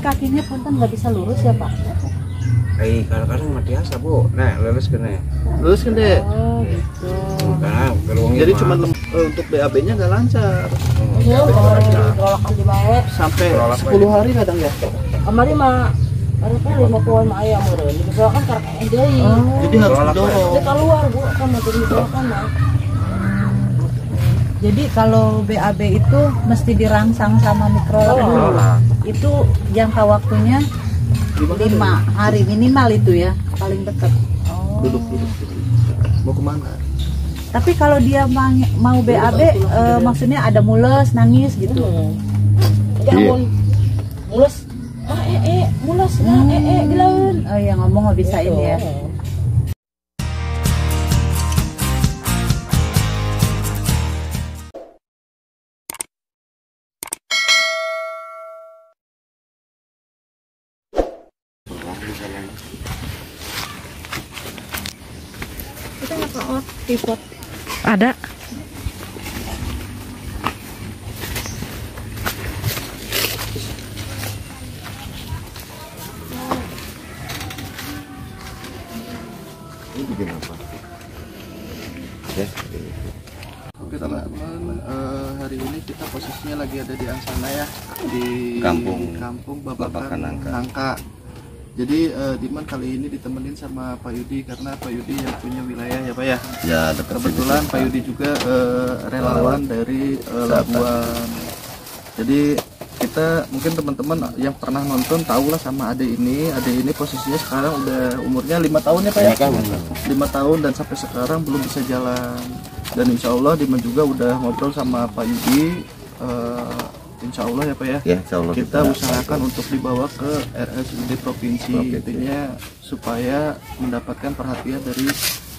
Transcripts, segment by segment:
kakinya punten nggak bisa lurus ya Pak? Kadang-kadang mati asa Bu. Nah, lulus kena. Lulus kan deh. Oh gitu. Nah, Jadi cuma untuk BAB-nya nggak lancar. Iya, kalau di bawah Sampai 10 hari kadang ya. kemarin mah ada kan 50-an ayam udah dibesokan karena deui. Jadi harus didorong. Dia keluar Bu, kan mau dibesokan Mas. Jadi kalau BAB itu mesti dirangsang sama mikrolab dulu. Itu jangka waktunya 5 hari minimal itu ya, paling dekat. Duduk. Mau kemana? Tapi kalau dia mau BAB, maksudnya ada mules, nangis gitu. Iya. Mules, mules, bilaun. Oh ya ngomong nggak bisa ini ya. Kita nggak tahu tripod. Ada. Ini bikin apa? Ya. Oke teman-teman, hari ini kita posisinya lagi ada di Angsana ya, di kampung Babakan Nangka. Jadi Diman kali ini ditemenin sama Pak Yudi karena Pak Yudi yang punya wilayah ya Pak ya. Ya, dekat Kebetulan Pak Yudi juga relawan dari Labuan. Jadi kita mungkin teman-teman yang pernah nonton tahulah sama Ade ini posisinya sekarang udah umurnya 5 tahun ya Pak ya. 5 tahun dan sampai sekarang belum bisa jalan. Dan insya Allah Diman juga udah ngobrol sama Pak Yudi. Insya Allah ya Pak ya, insya Allah kita usahakan untuk dibawa ke RSUD Provinsi, intinya supaya mendapatkan perhatian dari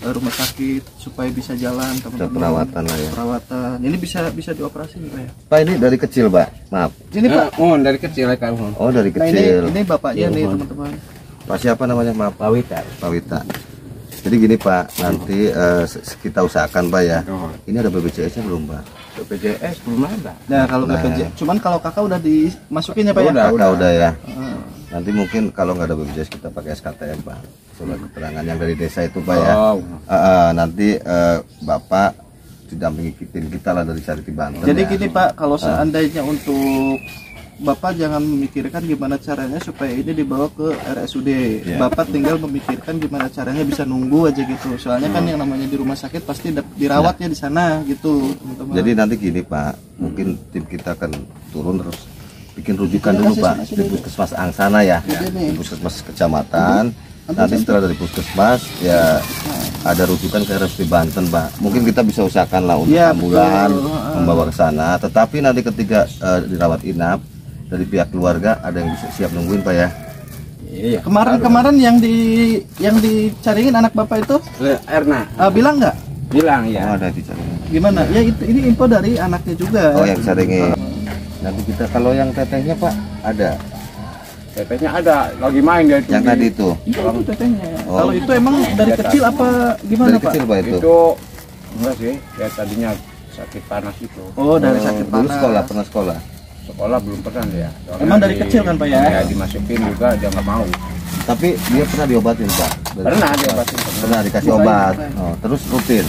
rumah sakit supaya bisa jalan teman-teman. Perawatan lah ya. Perawatan. Ini bisa dioperasi nih Pak ya. Pak ini dari kecil Pak, maaf. Ini Pak. Dari kecil ya kan. Oh dari Nah, kecil. ini bapaknya nih teman-teman. Pak siapa namanya maaf? Pak Wita. Jadi gini Pak, nanti kita usahakan Pak ya. Ini ada BPJS-nya belum Pak? BPJS belum ada. Nah kalau BPJS, cuman kalau kakak udah dimasukin ya Pak ya? Kakak udah ya. Nanti mungkin kalau nggak ada BPJS kita pakai SKTM Pak. Surat keterangan yang dari desa itu Pak ya. Nanti Bapak didampingi kita lah dari Charity Banten. Jadi ya. gini Pak, kalau seandainya untuk Bapak jangan memikirkan gimana caranya supaya ini dibawa ke RSUD. Bapak tinggal memikirkan gimana caranya bisa nunggu aja gitu. Soalnya kan yang namanya di rumah sakit pasti dirawatnya di sana gitu, teman-teman. Jadi nanti gini Pak, mungkin tim kita akan turun terus bikin rujukan dulu Pak di Puskesmas Angsana ya, di Puskesmas kecamatan. Nanti setelah dari Puskesmas ya ada rujukan ke RSUD Banten Pak. Mungkin kita bisa usahakan lah untuk ambulan membawa ke sana. Tetapi nanti ketika dirawat inap dari pihak keluarga ada yang bisa siap nungguin Pak ya. Iya. Kemarin yang dicariin anak Bapak itu Erna. Bilang nggak? Bilang ya. Oh, ada dicariin. Gimana? Ya ini info dari anaknya juga. Oh yang dicariin. Nanti kita kalau yang tetehnya Pak ada. Tetehnya ada, lagi main dia itu. Yang tadi itu. Itu tetehnya. Kalau itu emang dari kecil apa gimana dari Pak? Kecil Pak itu. Itu enggak sih, ya tadinya sakit panas itu. Oh dari sakit Dulu panas. pernah sekolah. Sekolah belum pernah dia. Emang dari kecil kan Pak ya? Ya dimasukin juga dia nggak mau. Tapi dia pernah diobatin Pak. Pernah diobatin. Pernah dikasih obat. Oh, terus rutin.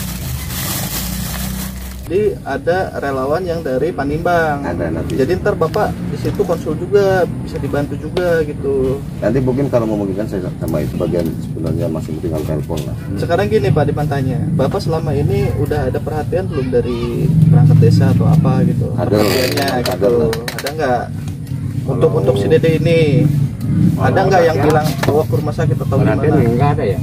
Jadi ada relawan yang dari Panimbang. Ada nanti. Jadi ntar Bapak di situ konsul juga, bisa dibantu juga gitu. Nanti mungkin kalau memungkinkan saya sama itu bagian sebenarnya masih tinggal telepon lah. Sekarang gini Pak, dipantanya, Bapak selama ini udah ada perhatian belum dari perangkat desa atau apa gitu? Ada. Perhatiannya Ada gitu. lah. Ada nggak? Untuk si Dede ini, ada nggak yang bilang bawa ke rumah sakit atau gimana? Enggak ada ya.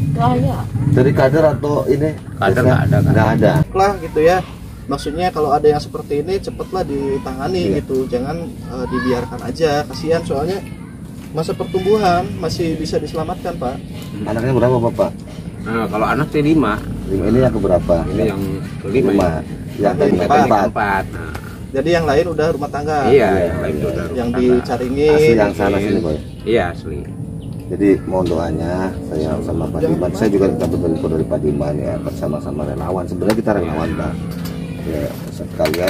Dari kader atau ini? Kader nggak ada. Nggak ada. Lah gitu ya. Maksudnya kalau ada yang seperti ini cepatlah ditangani gitu, jangan dibiarkan aja, kasihan soalnya masa pertumbuhan masih bisa diselamatkan Pak. Anaknya berapa Bapak? Nah, kalau anak sih 5. Ini yang keberapa? Ini yang kelima. Yang keempat. Nah. Jadi yang lain udah rumah tangga. Iya, yang lain udah. Yang dicaringin. Asli yang sana sini Pak. Iya asli. Jadi mohon doanya saya sama Pak Diman. Saya juga dapat info dari Pak Diman ya, bersama-sama relawan. Sebenarnya kita relawan Pak. Ya sekalian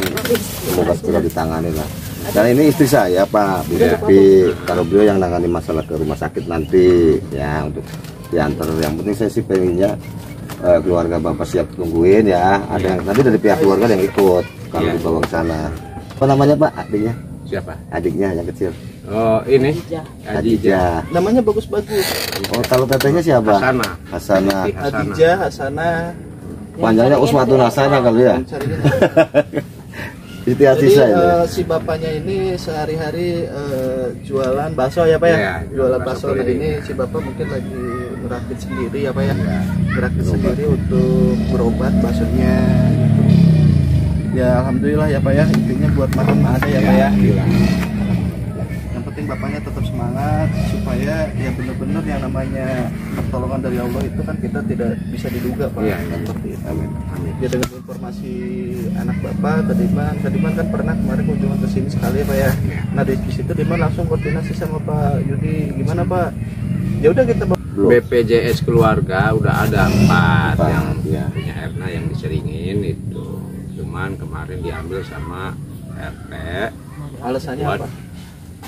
semoga segera ditangani lah. Dan ini istri saya Pak, Bu Devi. Kalau beliau yang nangani masalah ke rumah sakit nanti ya untuk diantar. Yang penting saya sih pengennya keluarga Bapak siap tungguin ya. Ada yang nanti dari pihak keluarga yang ikut kalau dibawa ke sana. Apa namanya Pak adiknya? Siapa? Adiknya yang kecil. Oh ini Adijah. Namanya bagus-bagus. Oh kalau tetehnya siapa? Hasana. Hasana. Adijah, Hasana. Panjangnya Uswatun Hasana kali ya. Siti Jadi Aziza ini. si bapaknya ini sehari-hari jualan bakso ya Pak ya? Iya, Jualan bakso. Nah keliling. ini si bapak mungkin lagi merakit sendiri ya Pak ya? Merakit sendiri untuk berobat baksonya. Ya alhamdulillah ya Pak ya, intinya buat makan ada ya Pak ya. Yang penting bapaknya tetap semangat supaya ya benar-benar yang namanya pertolongan dari Allah itu kan kita tidak bisa diduga Pak. Iya, Seperti itu. Amin. Ya dengan informasi anak bapak Kadiman kan pernah kemarin kunjungan ke sini sekali ya Pak ya. Nah di situ Diman langsung koordinasi sama Pak Yudi, gimana Pak? Ya udah kita BPJS keluarga udah ada 4 yang ya. punya Erna yang diseringin itu. Cuman kemarin diambil sama RT. alasannya buat apa?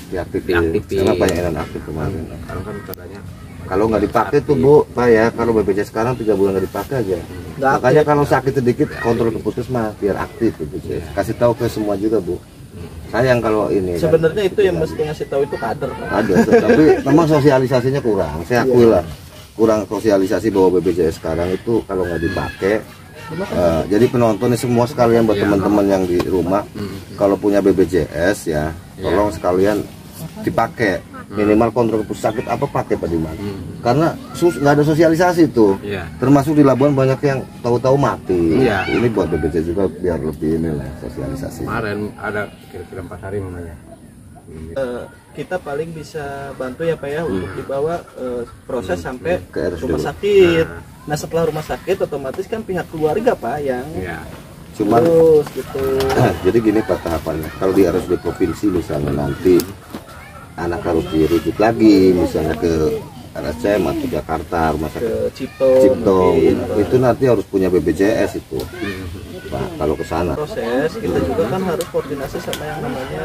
Diaktifin. Diaktifin. Karena banyak yang aktif kemarin. Kalau kan katanya Kalau nggak dipakai tuh Bu, Pak ya, kalau BPJS sekarang 3 bulan nggak dipakai aja. Nggak Makanya aktif. kalau sakit sedikit kontrol ke puskesmas biar aktif BPJS. Kasih tahu ke semua juga Bu. Sayang kalau ini. kan. Sebenarnya itu yang mesti ngasih tahu itu kader Pak. Ada, tapi memang sosialisasinya kurang. Saya akui lah, kurang sosialisasi bahwa BPJS sekarang itu kalau nggak dipakai. Jadi penonton ini semua sekalian buat teman-teman yang di rumah, kalau punya BPJS ya, tolong sekalian dipakai. Minimal kontrol sakit apa pakai Pak Diman. Karena nggak ada sosialisasi tuh. Iya. Termasuk di Labuan banyak yang tahu-tahu mati. Iya. Ini buat BPJS juga biar lebih inilah sosialisasi. kemarin ada kira-kira 4 hari namanya. Kita paling bisa bantu ya Pak ya untuk dibawa proses sampai Ke RSUD. rumah sakit. Nah setelah rumah sakit otomatis kan pihak keluarga Pak yang Iya. Cuman terus gitu. jadi gini Pak tahapannya. Kalau di RSUD provinsi misalnya nanti anak harus dirujuk lagi misalnya ke RSCM atau Jakarta rumah sakit Ke Cipto, Cipto mungkin. itu nanti harus punya BPJS itu Pak kalau ke sana. Proses kita juga kan harus koordinasi sama yang namanya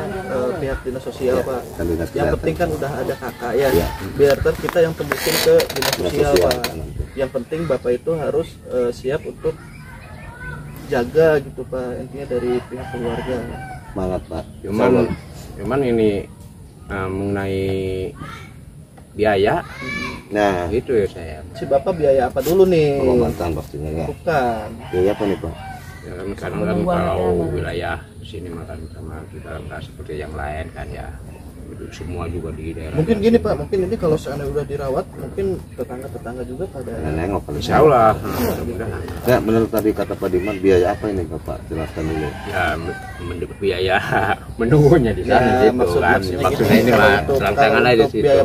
pihak dinas sosial Pak. kan dinas Yang kesehatan. penting kan udah ada kakak ya. Iya. Biar ntar kita yang tembusin ke dinas sosial sosial, Pak. nanti. Yang penting Bapak itu harus siap untuk jaga gitu Pak. Intinya dari pihak keluarga. Semangat Pak. Cuman ini mengenai biaya Nah gitu ya saya. Si Bapak biaya apa dulu nih? pengobatan pastinya ya. Bukan. Biaya apa nih Pak? Ya kan kadang kan kalau wilayah sini makan sama kita nggak seperti yang lain kan ya. Itu semua juga di daerah. Mungkin gini Pak, mungkin ini kalau seandainya udah dirawat, mungkin tetangga-tetangga juga pada Nengok kali. Insya Allah. Mudah-mudahan. Ya menurut tadi kata Pak Diman biaya apa ini Bapak jelaskan dulu. Ya biaya menunggunya di sana Ya, gitu maksudnya kan. gini, Maksudnya ini kalau mah untuk- serang-serangan kalau aja di untuk situ. biaya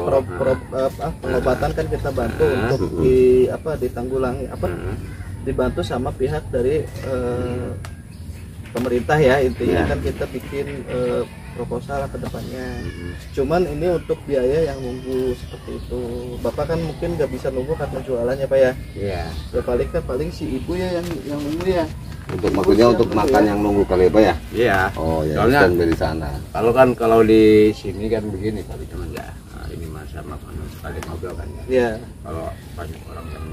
pengobatan kan kita bantu untuk ditanggulangi dibantu sama pihak dari pemerintah ya intinya kan kita bikin proposal ke depannya. Cuman ini untuk biaya yang nunggu seperti itu. Bapak kan mungkin nggak bisa nunggu karena jualannya Pak ya. Iya. Ya paling si ibu ya yang nunggu ya. Untuk maksudnya untuk makan yang nunggu kali Pak ya. Iya. Oh ya, Soalnya stand dari sana. kalau di sini kan begini kali teman ya. Nah, ini masa makanan sekali ngobrol kan ya. Iya. Kalau banyak orang yang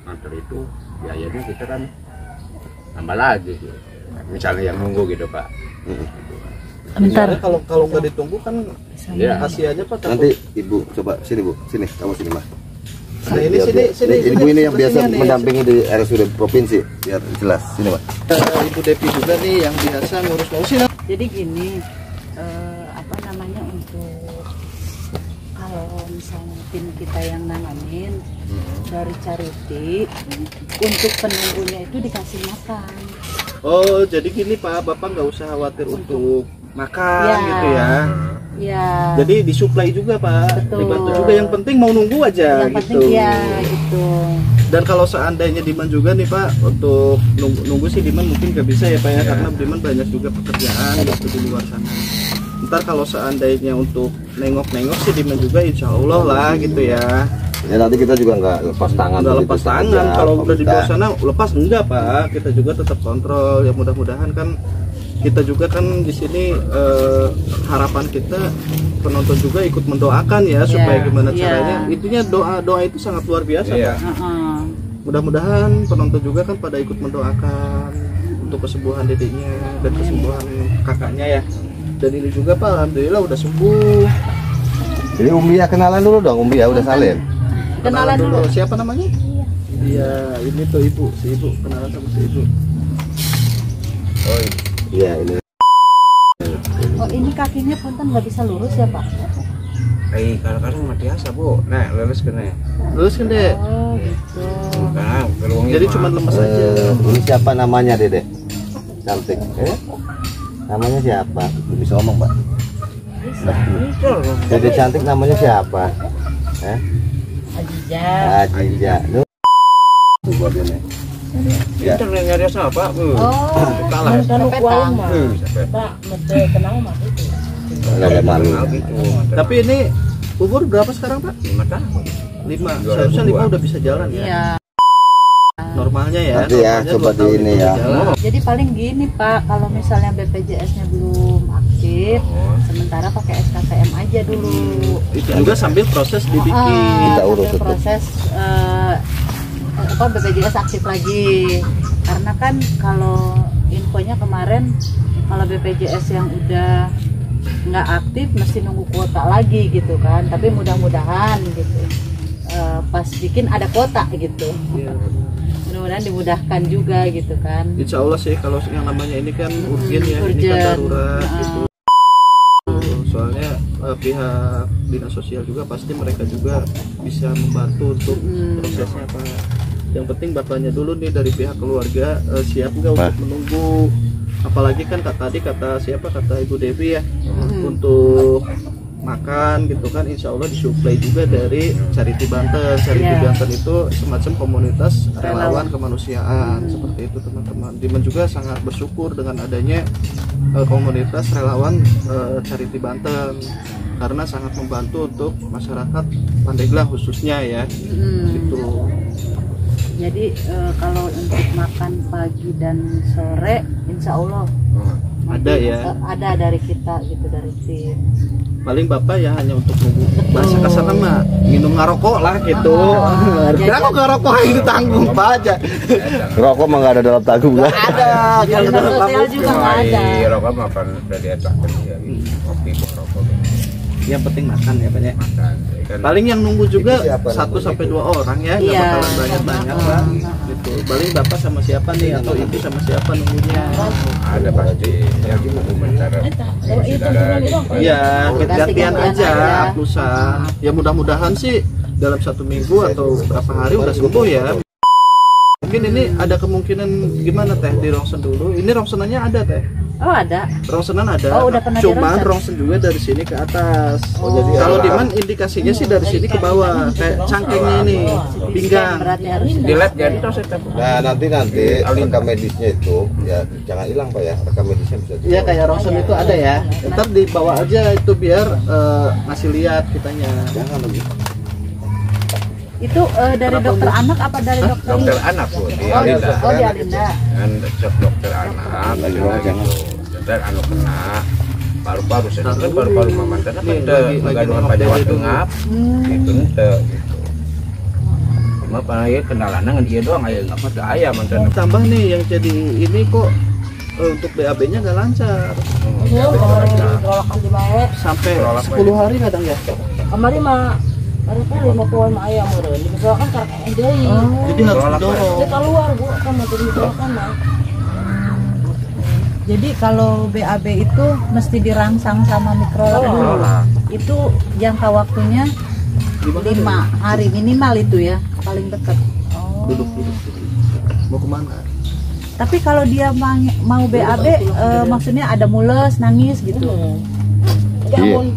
nganter itu biayanya kita kan tambah lagi gitu. Misalnya yang nunggu gitu Pak. Bentar. Soalnya kalau nggak ditunggu kan Iya. kasihannya Pak. Nanti Ibu coba sini Bu, sini kamu sini Mas. Nah, ini sini Ibu ini yang biasa sepertinya nih. mendampingi di RSUD provinsi biar jelas. Sini Mas. Ibu Devi juga nih yang biasa ngurus-ngurusin. Jadi gini, apa namanya untuk kalau misalnya tim kita yang nanganin dari charity untuk penunggunya itu dikasih makan. Oh, jadi gini Pak, Bapak nggak usah khawatir untuk makan Ya. gitu ya. Ya. Jadi disuplai juga Pak, Betul. dibantu juga. Yang penting mau nunggu aja yang gitu. penting ya gitu. Dan kalau seandainya Diman juga nih Pak, untuk nunggu sih Diman mungkin nggak bisa ya Pak ya, karena Diman banyak juga pekerjaan gitu di luar sana. Ntar kalau seandainya untuk nengok-nengok sih Diman juga insya Allah lah gitu ya. Ya nanti kita juga nggak lepas tangan. Nggak begitu lepas saja, tangan, kalau udah di pemerintah. luar sana lepas enggak Pak, kita juga tetap kontrol. Ya mudah-mudahan kan kita juga kan di sini harapan kita penonton juga ikut mendoakan ya supaya gimana caranya. Intinya doa itu sangat luar biasa Pak. Mudah-mudahan penonton juga kan pada ikut mendoakan untuk kesembuhan dedeknya dan kesembuhan kakaknya ya. Dan ini juga Pak, alhamdulillah udah sembuh. Jadi Umi ya kenalan dulu dong, Umi ya udah salin. Kenalan dulu. Siapa namanya? Iya, ini tuh ibu, si ibu kenalan sama si ibu. Oh iya ini. Oh ini kakinya punten nggak bisa lurus ya Pak? Kadang-kadang mati asa Bu. Nah, lulus kena. Lulus kan Dek? Oh gitu. Nah, Jadi cuma lemes aja. Ini siapa namanya Dede? Cantik. Namanya siapa? Bisa ngomong Pak? Dede cantik namanya siapa? Ajija. Ajija. Tuh buat ini. Ya. Itu nyari apa? Oh. Kalah. Petang. Enggak ada malu. Tapi ini umur berapa sekarang Pak? 5 tahun. 5. Seharusnya 5 udah bisa jalan ya. Iya. Normalnya ya. Nanti ya normalnya coba 2 di tahun ini itu ya. jalan. Jadi paling gini Pak, kalau misalnya BPJS-nya belum aktif, sementara pakai SKPM aja dulu. Itu juga sambil proses dibikin. Kita urus sambil itu. proses BPJS aktif lagi. Karena kan kalau infonya kemarin kalau BPJS yang udah nggak aktif mesti nunggu kuota lagi gitu kan. Tapi mudah-mudahan gitu pas bikin ada kuota gitu. Iya. Mudah-mudahan dimudahkan juga gitu kan. Insya Allah sih kalau yang namanya ini kan urgen ya, ini kan urgen. darurat gitu. Soalnya pihak dinas sosial juga pasti mereka juga bisa membantu untuk prosesnya Pak. Yang penting bapaknya dulu nih dari pihak keluarga siap nggak untuk menunggu. Apalagi kan tadi kata Ibu Devi ya untuk makan gitu kan, insya Allah disuplai juga dari Charity Banten. Charity Banten itu semacam komunitas relawan kemanusiaan seperti itu teman-teman. Diman juga sangat bersyukur dengan adanya komunitas relawan Charity Banten karena sangat membantu untuk masyarakat Pandeglang khususnya ya. Gitu. Jadi kalau untuk makan pagi dan sore insya Allah ada ya, ada dari kita gitu, dari tim. paling Bapak ya hanya untuk nunggu bahasa kasar mah minum ngarokok lah gitu. Kira kok ngarokok yang ditanggung Pak aja. Rokok mah nggak ada dalam tanggung ya. Ada kalau Dinas dalam sosial juga nggak ada. Rokok makan dari atas ya, kopi rokok. yang penting makan ya banyak. Makan. Paling yang nunggu juga Itu siapa 1 sampai 2 orang ya, nggak Iya. bakalan banyak-banyak lah. Gitu. Paling Bapak sama siapa nih atau Ibu sama siapa nunggunya? Ada pasti yang mencari. Iya, gantian aja aja. aplusan. Ya mudah-mudahan sih dalam 1 minggu atau berapa hari udah sembuh ya. Mungkin ini ada kemungkinan gimana Teh di rongsen dulu? Ini rongsenannya ada Teh. Oh ada. Rongsenan ada. Oh, udah pernah Cuman dirongsen? rongsen juga dari sini ke atas. Oh. Jadi kalau Diman indikasinya sih dari sini ke bawah, kayak cangkengnya ini, pinggang. Berarti harus Dilihat jadi terus itu. Nah nanti rekam medisnya itu ya jangan hilang Pak ya, rekam medisnya bisa. Iya kayak rongsen itu ada ya. Ntar dibawa aja itu biar ngasih lihat kitanya. Jangan lebih. itu dari dokter anak apa dari dokter? Dokter anak Bu, di Oh, Alinda. oh di Alinda. Kan dokter anak, dokter anak kena paru-paru sedangkan paru-paru mama kan ada kandungan pada waktu ngap itu ente gitu. Cuma ya kenalan dengan dia doang aya nggak ada ayam mantan. Tambah nih yang jadi ini kok untuk BAB-nya nggak lancar. Tolakan di bawah. Sampai 10 hari kadang ya. Kemarin mah kali 50 mah ayam meureun. Misalkan karek deui. Jadi harus didorong. Dia keluar Bu, kan mau ditolakan mah. Jadi kalau BAB itu mesti dirangsang sama mikrolab dulu. Itu jangka waktunya 5 hari minimal itu ya, paling dekat. Duduk. Mau kemana? Tapi kalau dia mau BAB maksudnya ada mules, nangis gitu. Jangan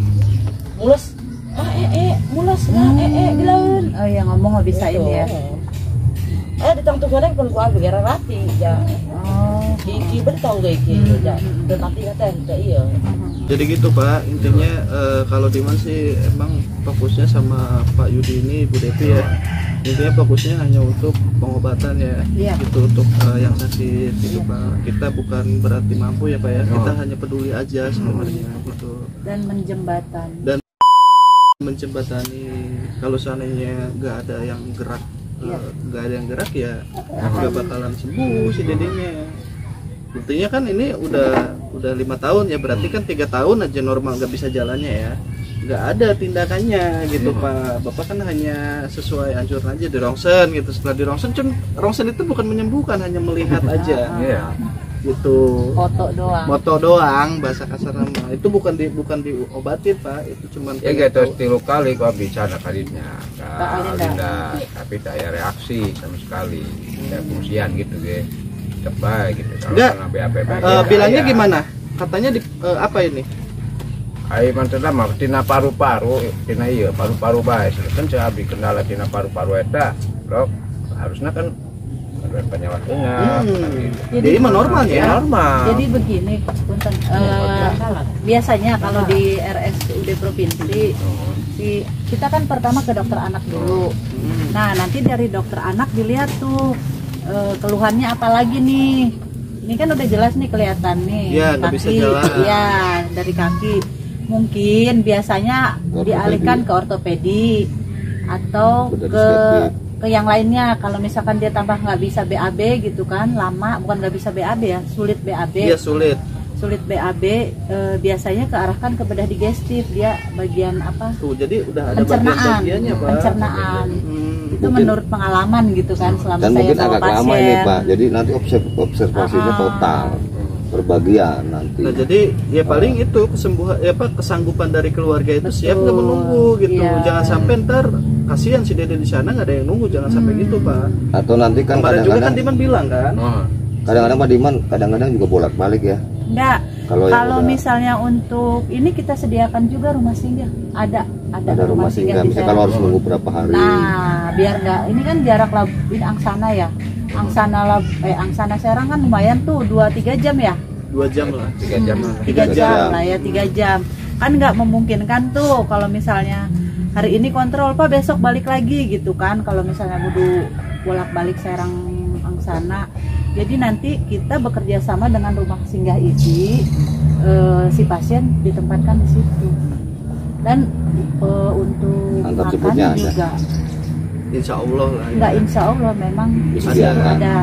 mulus. Mulus dilaun. Oh ya ngomong nggak bisa ini ya. Ditang tuh goreng pun kuat gara rati ya. Oh. Iki bertang ge iki ya. Dan mati teh iya. Jadi gitu Pak, intinya kalau Diman sih emang fokusnya sama Pak Yudi ini, Bu Devi ya. Intinya fokusnya hanya untuk pengobatan ya, Iya. gitu untuk yang sakit gitu Pak. Kita bukan berarti mampu ya Pak ya, kita hanya peduli aja sebenarnya gitu. Dan menjembatani. Dan menjembatani kalau seandainya nggak ada yang gerak, nggak ada yang gerak ya nggak bakalan sembuh si dedenya. Buktinya kan ini udah 5 tahun ya, berarti kan 3 tahun aja normal nggak bisa jalannya ya, nggak ada tindakannya gitu Pak. Bapak kan hanya sesuai anjuran aja di rongsen gitu. Setelah di rongsen, rongsen itu bukan menyembuhkan, hanya melihat aja gitu. Foto doang bahasa kasar nama. Itu bukan diobatin Pak, itu cuman ya gitu tilu kali kok bicara kalinya Alinda, tapi tak ada reaksi sama sekali, kayak fungsian gitu deh. Coba gitu. Enggak. Bilangnya gimana? Katanya di apa ini? Ai mantena mah tina paru-paru, tina iya paru-paru bae. Kan saya abdi kendala tina paru-paru eta, Bro. Harusnya kan ada penyawat tengah. Jadi normal ya? Normal. Jadi begini, punten. Biasanya kalau di RSUD provinsi kita kan pertama ke dokter anak dulu. Nah, nanti dari dokter anak dilihat tuh keluhannya apa lagi nih. Ini kan udah jelas nih kelihatan nih, ya, kaki, ya dari kaki. Mungkin biasanya dialihkan ke ortopedi atau ke yang lainnya. Kalau misalkan dia tambah nggak bisa BAB gitu kan, lama, bukan nggak bisa BAB ya, sulit BAB. Iya, sulit BAB, biasanya kearahkan ke bedah digestif, dia bagian apa? Tuh, jadi udah ada bagian-bagiannya Pak. Pencernaan. Itu mungkin, menurut pengalaman gitu kan selama dan saya mungkin bawa agak pasien. lama ini Pak, jadi nanti observasinya total berbagian nanti. Nah, jadi ya paling itu kesembuhan ya Pak, kesanggupan dari keluarga itu siap nggak menunggu gitu. Jangan sampai ntar kasihan si dede di sana nggak ada yang nunggu, jangan sampai gitu Pak. Atau nanti kan kadang-kadang juga kan Diman bilang kan, kadang-kadang Pak Diman kadang-kadang juga bolak-balik ya. Enggak. Kalau misalnya untuk ini kita sediakan juga rumah singgah. Ada rumah singgah. Misalnya kalau harus nunggu berapa hari. Nah, biar enggak, ini kan jarak ini Angsana ya. Angsana Serang kan lumayan tuh 2-3 jam ya. 2 jam lah. 3 jam lah. 3 jam lah ya, 3 jam. Kan nggak memungkinkan tuh kalau misalnya hari ini kontrol Pak, besok balik lagi gitu kan. Kalau misalnya kudu bolak-balik Serang Angsana. Jadi nanti kita bekerja sama dengan rumah singgah IZI, si pasien ditempatkan di situ. Dan untuk makan juga. Insya Allah lah. Enggak, insya Allah memang ada.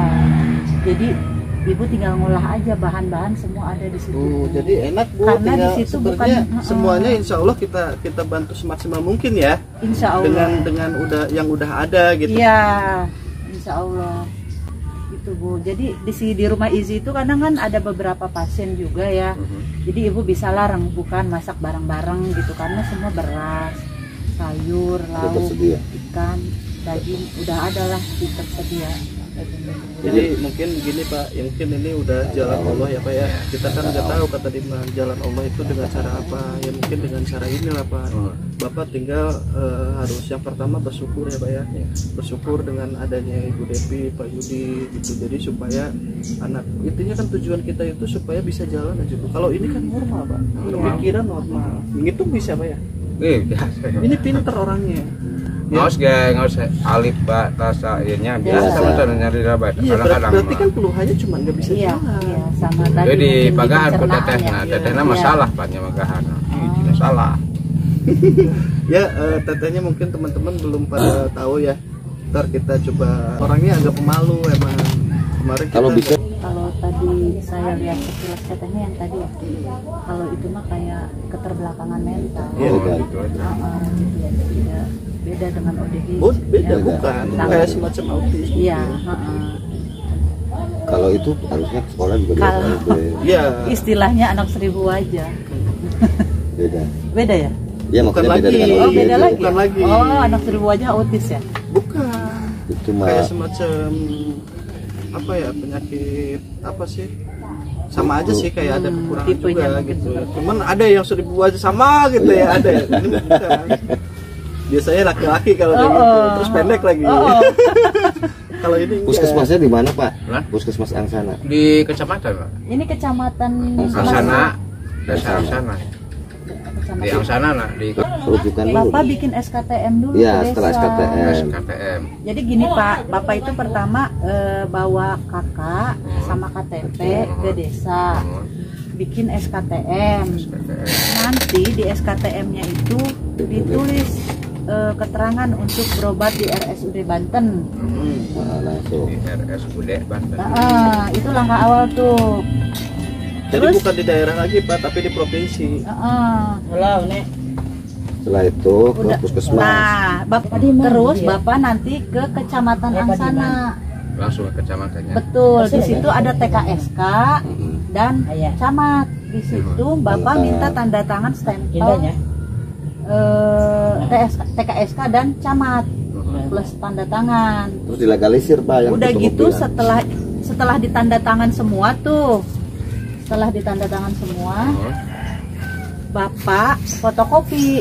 Jadi ibu tinggal ngolah aja, bahan-bahan semua ada di situ. Jadi enak Bu. Karena di situ bukan semuanya insya Allah kita bantu semaksimal mungkin ya. Insya Allah. Dengan yang udah ada gitu. Iya, insya Allah. Itu Bu. Jadi di rumah IZI itu kadang kan ada beberapa pasien juga ya. Jadi ibu bisa larang bukan masak bareng-bareng gitu, karena semua beras, sayur, lauk, ikan, daging udah ada lah tersedia. Jadi mungkin gini Pak, mungkin ini udah jalan Allah ya Pak ya. Kita kan nggak tahu kata Diman jalan Allah itu dengan cara apa. Ya mungkin dengan cara inilah Pak. Bapak tinggal harus yang pertama bersyukur ya Pak ya. Bersyukur dengan adanya Ibu Devi, Pak Yudi gitu. Jadi supaya anak, intinya kan tujuan kita itu supaya bisa jalan aja Bu. Kalau ini kan normal Pak, pemikiran normal. Itu bisa Pak ya. Ini pinter orangnya. Ngaus alif Pak tasa ianya biasa betul nyari rabat. Berarti kan keluhannya cuma nggak bisa jalan. Iya, sama tadi. Jadi bagahan ku tetehna, tetehna masalah Pak nya bagahan. Ini salah. Ya tetehnya mungkin teman-teman belum pada tahu ya. Ntar kita coba, orangnya agak pemalu emang. Kemarin kalau bisa. Kalau tadi saya lihat sekilas tetehnya yang tadi ya. Kalau itu mah kayak keterbelakangan mental. Gitu aja. Beda dengan ODGJ. Beda bukan, kayak semacam autis. Iya. Kalau itu harusnya sekolah juga Iya. Istilahnya anak 1000 aja. Beda ya? Iya, maksudnya beda dengan ODGJ. Beda lagi. Bukan lagi. Oh, anak 1000 aja autis ya? Bukan. Itu kayak semacam apa ya, penyakit apa sih? Sama aja sih, kayak ada kekurangan juga gitu. Cuman ada yang 1000 aja sama gitu ya, ada. Ini bukan. Biasanya laki-laki kalau gitu, terus pendek lagi. Kalau ini puskesmasnya di mana Pak? Puskesmas Angsana di kecamatan Pak. Ini kecamatan Angsana, desa Angsana. sama di yang sana nah di rujukan dulu. Bapak bikin SKTM dulu Iya, ke setelah desa. SKTM. SKTM. Jadi gini Pak, Bapak itu pertama bawa kakak sama KTP ke desa, bikin SKTM. Nanti di SKTM-nya itu ditulis keterangan untuk berobat di RSUD Banten. Nah, langsung. Di RSUD Banten. Itu langkah awal tuh. Jadi Terus? bukan di daerah lagi Pak, tapi di provinsi. Halo, Nek. Setelah itu ke puskesmas. Nah, terus Bapak nanti ke Kecamatan Angsana. Langsung ke kecamatannya. Betul, di situ ada TKSK dan camat. Di situ Bapak minta tanda tangan stempel TKSK dan camat plus tanda tangan. Terus dilegalisir Pak yang Udah gitu fotokopian. setelah ditanda tangan semua tuh. Setelah ditanda tangan semua, Bapak fotokopi.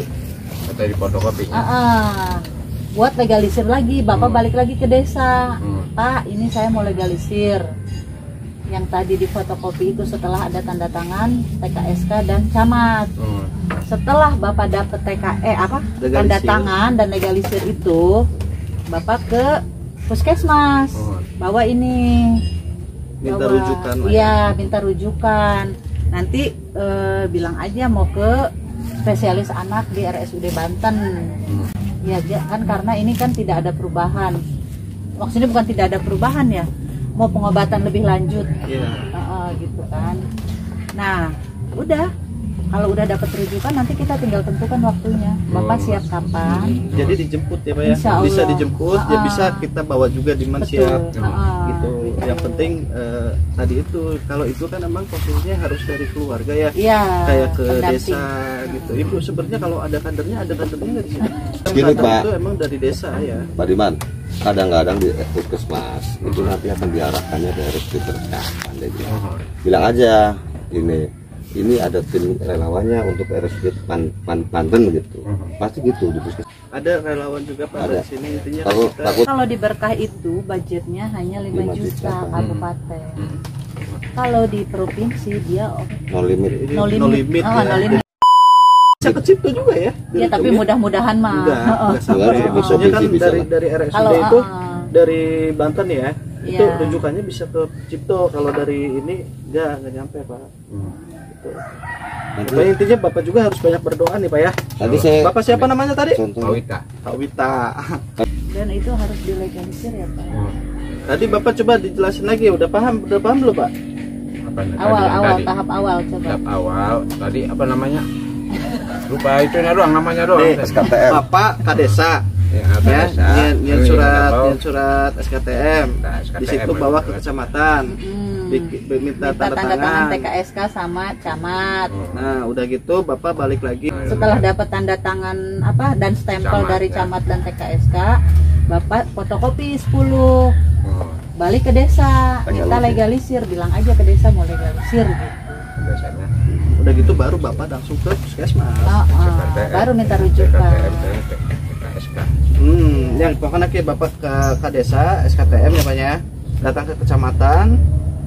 Atau di fotokopinya. Buat legalisir lagi, Bapak balik lagi ke desa. Pak, ini saya mau legalisir. Yang tadi di fotokopi itu setelah ada tanda tangan TKSK dan camat. Setelah Bapak dapet tanda tangan dan legalisir itu, Bapak ke puskesmas. Bawa ini. Minta rujukan. Iya, minta rujukan. Nanti bilang aja mau ke spesialis anak di RSUD Banten. Ya kan karena ini kan tidak ada perubahan. Maksudnya bukan tidak ada perubahan ya, mau pengobatan lebih lanjut. Gitu kan. Nah, udah. Kalau udah dapat rujukan nanti kita tinggal tentukan waktunya. Bapak siap kapan? Jadi dijemput ya Pak ya. Insya Allah. Bisa dijemput, ya bisa kita bawa juga di mana siap. Gitu. Yang penting tadi itu kalau itu kan emang posisinya harus dari keluarga ya. Iya. Kayak ke pendamping. desa gitu. Ibu sebenarnya kalau ada kadernya nggak di sini. Gini, Kader Pak. itu emang dari desa ya. Pak Diman, kadang-kadang di puskesmas itu nanti akan diarahkannya ke RSUD terdekat. Bilang aja ini ada tim relawannya untuk RSUD Banten gitu. Pasti gitu di puskesmas. Ada relawan juga Pak Ada. di sini intinya Takut Kalau di Berkah itu budgetnya hanya 5 5 juta juta. kabupaten. Kalau di provinsi dia no limit. no limit. No limit Oh, ya. no limit. Bisa ke Cipto juga ya. Ya tapi mudah-mudahan mah. Enggak sampai. Enggak, Maksudnya kan bisa lah. dari RSUD Kalau itu dari Banten ya. Itu Iya. rujukannya bisa ke Cipto. Kalau dari ini enggak nyampe Pak. Gitu. Nanti, Pokoknya intinya Bapak juga harus banyak berdoa nih Pak ya. nanti saya Bapak siapa namanya tadi? contoh. Mawita. Pak Wita. Dan itu harus dilegalisir ya Pak. Tadi Bapak coba dijelasin lagi. Udah paham belum Pak? Apa Awal tadi? tahap awal coba. Tahap awal tadi apa namanya? Lupa itunya doang, namanya doang. Nih, SKTM. Bapak Kadesa. Ya, Ya, desa. nyen Ini surat bawa. surat SKTM. Nah, SKTM Di situ bawa ke kecamatan. Minta Minta tanda tanda tangan tangan. TKSK sama camat. Nah, udah gitu Bapak balik lagi. Setelah dapat tanda tangan dan stempel Camat, dari ya. camat dan TKSK, Bapak fotokopi 10. Balik ke desa, minta legalisir, bilang aja ke desa mau legalisir gitu. Biasanya. Udah gitu baru Bapak langsung ke puskesmas. Baru minta rujukan. TKSK. Yang pokoknya kayak Bapak ke desa SKTM ya Pak ya. Datang ke kecamatan.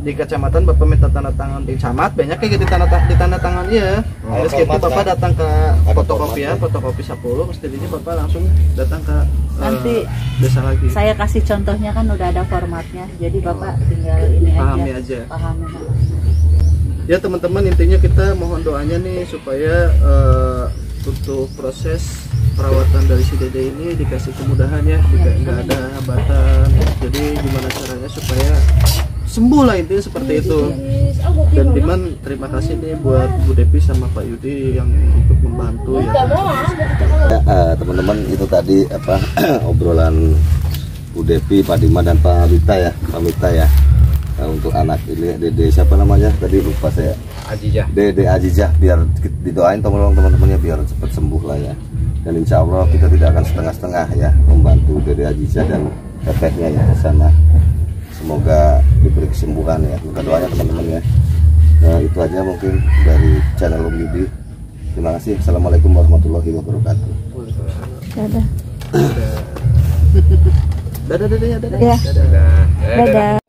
Di kecamatan Bapak minta tanda tangan di camat, banyak kayak di tanda tangan ya. Terus gitu Bapak datang ke fotokopi ya, fotokopi 10, terus jadinya Bapak langsung datang ke Nanti desa lagi. Saya kasih contohnya kan udah ada formatnya, jadi Bapak tinggal ini Pahami aja. aja. Pahami. Ya teman-teman, intinya kita mohon doanya nih supaya untuk proses perawatan dari si Dede ini dikasih kemudahan ya, nggak ada hambatan. Jadi gimana caranya supaya sembuh lah, intinya seperti itu. Dan Diman terima kasih nih buat Bu Depi sama Pak Yudi yang ikut membantu ya. Ya, teman-teman itu tadi obrolan Bu Depi, Pak Diman dan Pak Wita ya, Pak Wita ya. Untuk anak ini Dede siapa namanya tadi lupa saya. Ajijah. Dede Ajijah, biar didoain teman-temannya biar cepat sembuh lah ya. Dan insya Allah kita tidak akan setengah-setengah ya membantu Dede Ajijah dan tetehnya ya di sana. Semoga diberi kesembuhan ya. Minta doanya teman-teman ya. Nah itu aja mungkin dari channel Om Yudi. Terima kasih. Assalamualaikum warahmatullahi wabarakatuh. Dadah. Dadah. Ya. Dadah. Dadah.